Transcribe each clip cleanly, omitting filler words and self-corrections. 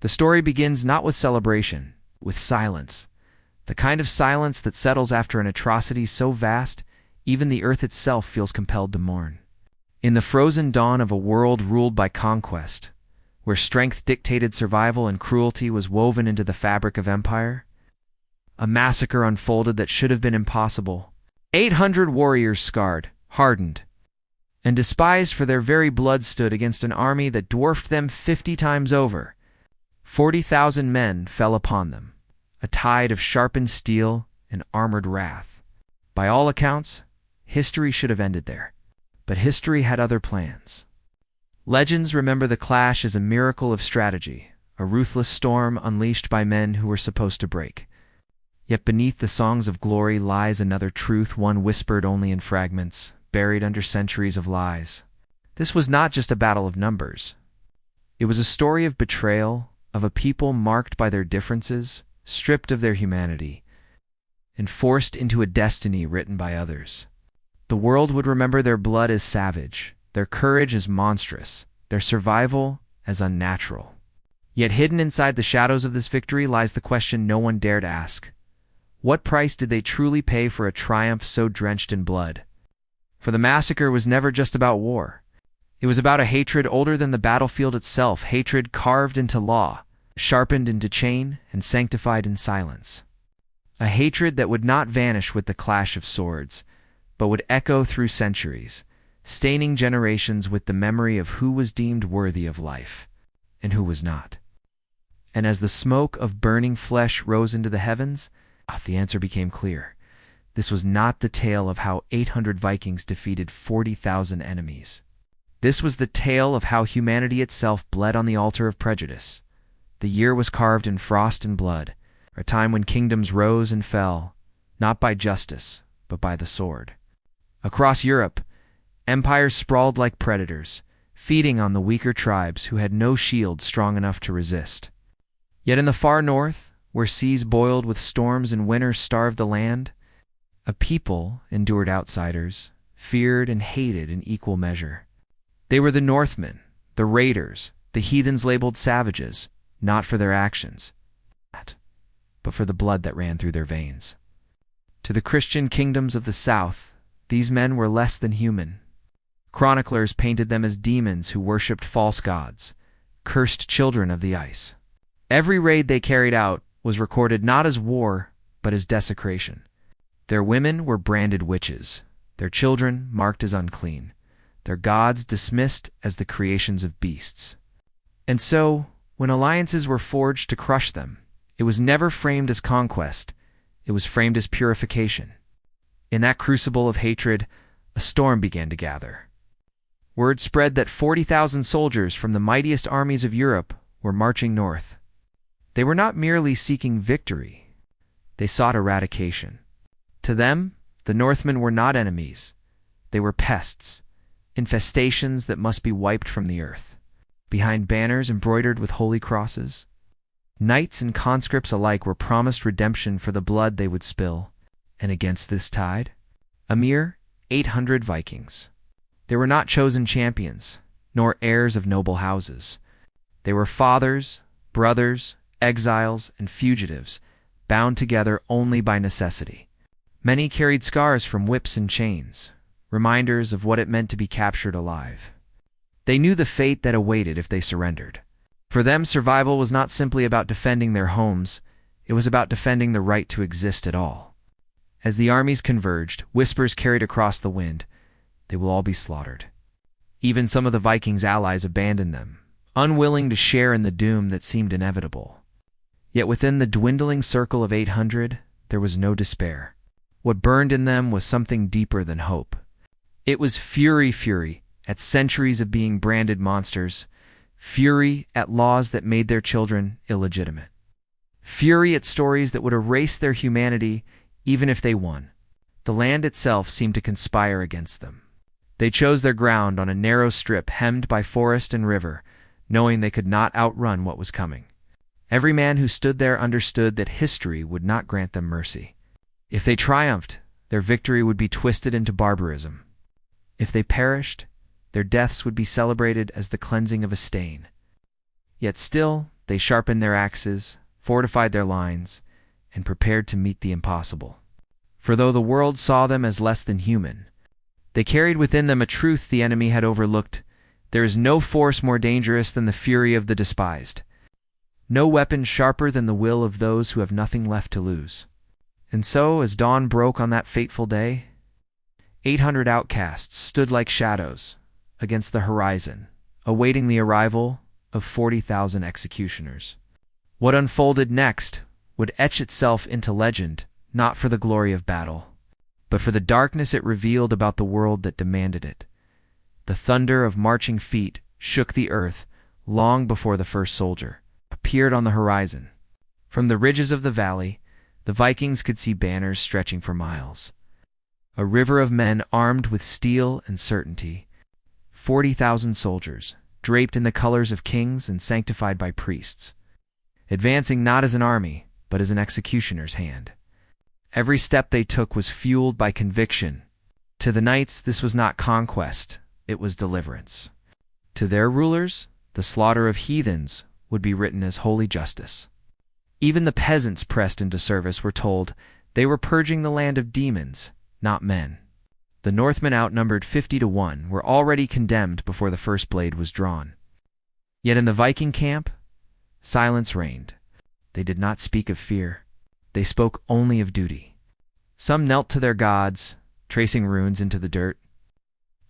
The story begins not with celebration, with silence. The kind of silence that settles after an atrocity so vast, even the earth itself feels compelled to mourn. In the frozen dawn of a world ruled by conquest, where strength dictated survival and cruelty was woven into the fabric of empire, a massacre unfolded that should have been impossible. 800 warriors scarred, hardened, and despised for their very blood stood against an army that dwarfed them 50 times over. 40,000 men fell upon them, a tide of sharpened steel and armored wrath. By all accounts, history should have ended there, but history had other plans. Legends remember the clash as a miracle of strategy, a ruthless storm unleashed by men who were supposed to break. Yet beneath the songs of glory lies another truth, one whispered only in fragments, buried under centuries of lies. This was not just a battle of numbers. It was a story of betrayal, of a people marked by their differences, stripped of their humanity, and forced into a destiny written by others. The world would remember their blood as savage, their courage as monstrous, their survival as unnatural. Yet hidden inside the shadows of this victory lies the question no one dared ask. What price did they truly pay for a triumph so drenched in blood? For the massacre was never just about war. It was about a hatred older than the battlefield itself, hatred carved into law, sharpened into chain, and sanctified in silence. A hatred that would not vanish with the clash of swords, but would echo through centuries, staining generations with the memory of who was deemed worthy of life, and who was not. And as the smoke of burning flesh rose into the heavens, the answer became clear. This was not the tale of how 800 Vikings defeated 40,000 enemies. This was the tale of how humanity itself bled on the altar of prejudice. The year was carved in frost and blood, a time when kingdoms rose and fell, not by justice, but by the sword. Across Europe, empires sprawled like predators, feeding on the weaker tribes who had no shield strong enough to resist. Yet in the far north, where seas boiled with storms and winter starved the land, a people endured outsiders, feared and hated in equal measure. They were the Northmen, the raiders, the heathens labeled savages, not for their actions, but for the blood that ran through their veins. To the Christian kingdoms of the south, these men were less than human. Chroniclers painted them as demons who worshipped false gods, cursed children of the ice. Every raid they carried out was recorded not as war, but as desecration. Their women were branded witches, their children marked as unclean, their gods dismissed as the creations of beasts. And so, when alliances were forged to crush them, it was never framed as conquest, it was framed as purification. In that crucible of hatred, a storm began to gather. Word spread that 40,000 soldiers from the mightiest armies of Europe were marching north. They were not merely seeking victory, they sought eradication. To them, the Northmen were not enemies. They were pests, infestations that must be wiped from the earth. Behind banners embroidered with holy crosses, knights and conscripts alike were promised redemption for the blood they would spill. And against this tide, a mere 800 Vikings. They were not chosen champions, nor heirs of noble houses. They were fathers, brothers, exiles, and fugitives, bound together only by necessity. Many carried scars from whips and chains, reminders of what it meant to be captured alive. They knew the fate that awaited if they surrendered. For them, survival was not simply about defending their homes, it was about defending the right to exist at all. As the armies converged, whispers carried across the wind, they will all be slaughtered. Even some of the Vikings' allies abandoned them, unwilling to share in the doom that seemed inevitable. Yet within the dwindling circle of 800, there was no despair. What burned in them was something deeper than hope. It was fury at centuries of being branded monsters, fury at laws that made their children illegitimate, fury at stories that would erase their humanity even if they won. The land itself seemed to conspire against them. They chose their ground on a narrow strip hemmed by forest and river, knowing they could not outrun what was coming. Every man who stood there understood that history would not grant them mercy. If they triumphed, their victory would be twisted into barbarism. If they perished, their deaths would be celebrated as the cleansing of a stain. Yet still, they sharpened their axes, fortified their lines, and prepared to meet the impossible. For though the world saw them as less than human, they carried within them a truth the enemy had overlooked. There is no force more dangerous than the fury of the despised, no weapon sharper than the will of those who have nothing left to lose. And so, as dawn broke on that fateful day, 800 outcasts stood like shadows against the horizon, awaiting the arrival of 40,000 executioners. What unfolded next would etch itself into legend, not for the glory of battle, but for the darkness it revealed about the world that demanded it. The thunder of marching feet shook the earth long before the first soldier appeared on the horizon. From the ridges of the valley, the Vikings could see banners stretching for miles. A river of men armed with steel and certainty. 40,000 soldiers, draped in the colors of kings and sanctified by priests, advancing not as an army, but as an executioner's hand. Every step they took was fueled by conviction. To the knights, this was not conquest, it was deliverance. To their rulers, the slaughter of heathens would be written as holy justice. Even the peasants pressed into service were told they were purging the land of demons, not men. The Northmen, outnumbered 50-1, were already condemned before the first blade was drawn. Yet in the Viking camp, silence reigned. They did not speak of fear. They spoke only of duty. Some knelt to their gods, tracing runes into the dirt.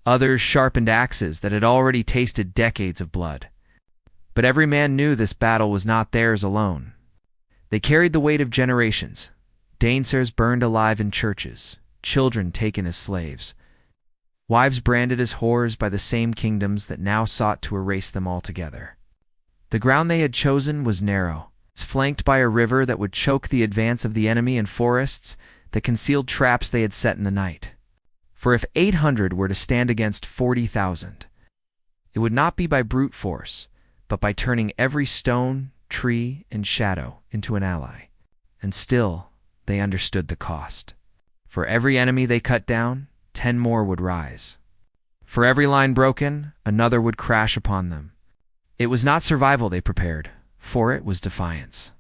Others sharpened axes that had already tasted decades of blood. But every man knew this battle was not theirs alone. They carried the weight of generations. Danesers burned alive in churches, children taken as slaves, wives branded as whores by the same kingdoms that now sought to erase them altogether. The ground they had chosen was narrow, flanked by a river that would choke the advance of the enemy and forests that concealed traps they had set in the night. For if 800 were to stand against 40,000, it would not be by brute force, but by turning every stone, tree, and shadow into an ally. And still, they understood the cost. For every enemy they cut down, 10 more would rise. For every line broken, another would crash upon them. It was not survival they prepared, for it was defiance.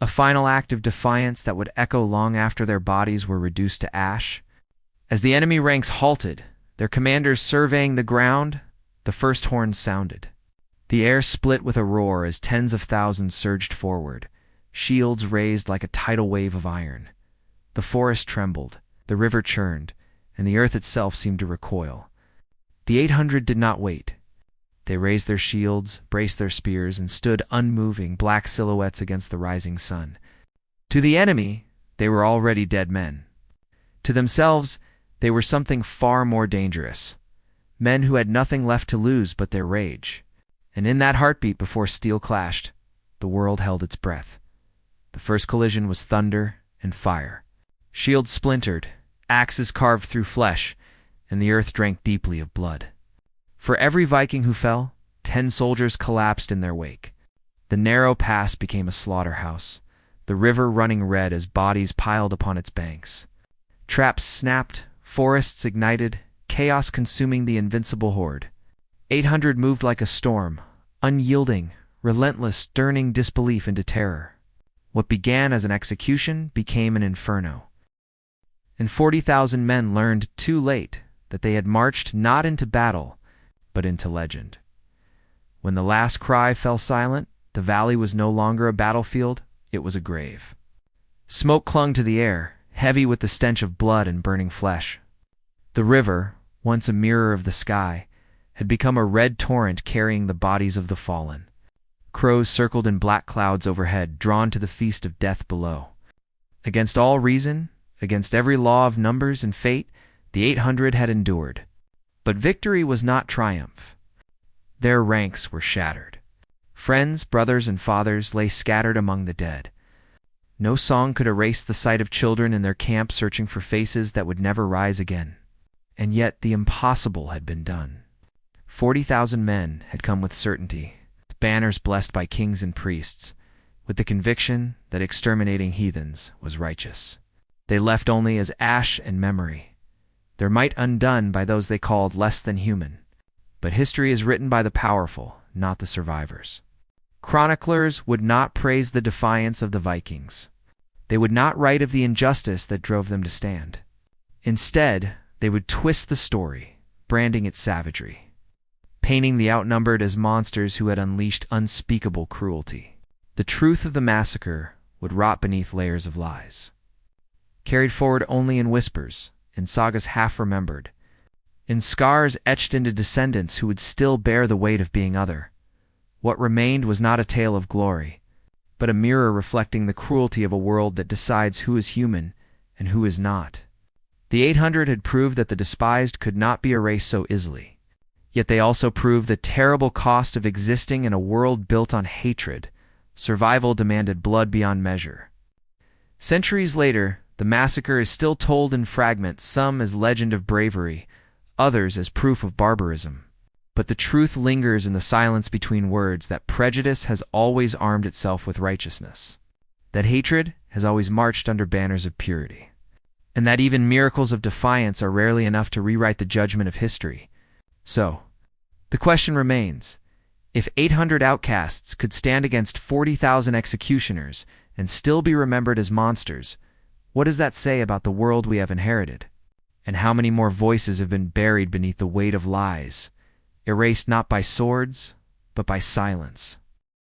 A final act of defiance that would echo long after their bodies were reduced to ash. As the enemy ranks halted, their commanders surveying the ground, the first horn sounded. The air split with a roar as tens of thousands surged forward, shields raised like a tidal wave of iron. The forest trembled, the river churned, and the earth itself seemed to recoil. The 800 did not wait. They raised their shields, braced their spears, and stood unmoving, black silhouettes against the rising sun. To the enemy, they were already dead men. To themselves, they were something far more dangerous. Men who had nothing left to lose but their rage. And in that heartbeat before steel clashed, the world held its breath. The first collision was thunder and fire. Shields splintered, axes carved through flesh, and the earth drank deeply of blood. For every Viking who fell, 10 soldiers collapsed in their wake. The narrow pass became a slaughterhouse, the river running red as bodies piled upon its banks. Traps snapped, forests ignited, chaos consuming the invincible horde. 800 moved like a storm, unyielding, relentless, turning disbelief into terror. What began as an execution became an inferno. And 40,000 men learned too late that they had marched not into battle, but into legend. When the last cry fell silent, the valley was no longer a battlefield, it was a grave. Smoke clung to the air, heavy with the stench of blood and burning flesh. The river, once a mirror of the sky, had become a red torrent carrying the bodies of the fallen. Crows circled in black clouds overhead, drawn to the feast of death below. Against all reason, against every law of numbers and fate, the 800 had endured. But victory was not triumph. Their ranks were shattered. Friends, brothers, and fathers lay scattered among the dead. No song could erase the sight of children in their camp searching for faces that would never rise again. And yet the impossible had been done. 40,000 men had come with certainty, with banners blessed by kings and priests, with the conviction that exterminating heathens was righteous. They left only as ash and memory, their might undone by those they called less than human. But history is written by the powerful, not the survivors. Chroniclers would not praise the defiance of the Vikings. They would not write of the injustice that drove them to stand. Instead, they would twist the story, branding its savagery, painting the outnumbered as monsters who had unleashed unspeakable cruelty. The truth of the massacre would rot beneath layers of lies, carried forward only in whispers, in sagas half-remembered, in scars etched into descendants who would still bear the weight of being other. What remained was not a tale of glory, but a mirror reflecting the cruelty of a world that decides who is human and who is not. The 800 had proved that the despised could not be erased so easily. Yet they also proved the terrible cost of existing in a world built on hatred. Survival demanded blood beyond measure. Centuries later, the massacre is still told in fragments, some as legend of bravery, others as proof of barbarism. But the truth lingers in the silence between words, that prejudice has always armed itself with righteousness, that hatred has always marched under banners of purity, and that even miracles of defiance are rarely enough to rewrite the judgment of history. So, the question remains, if 800 outcasts could stand against 40,000 executioners and still be remembered as monsters, what does that say about the world we have inherited? And how many more voices have been buried beneath the weight of lies, erased not by swords, but by silence?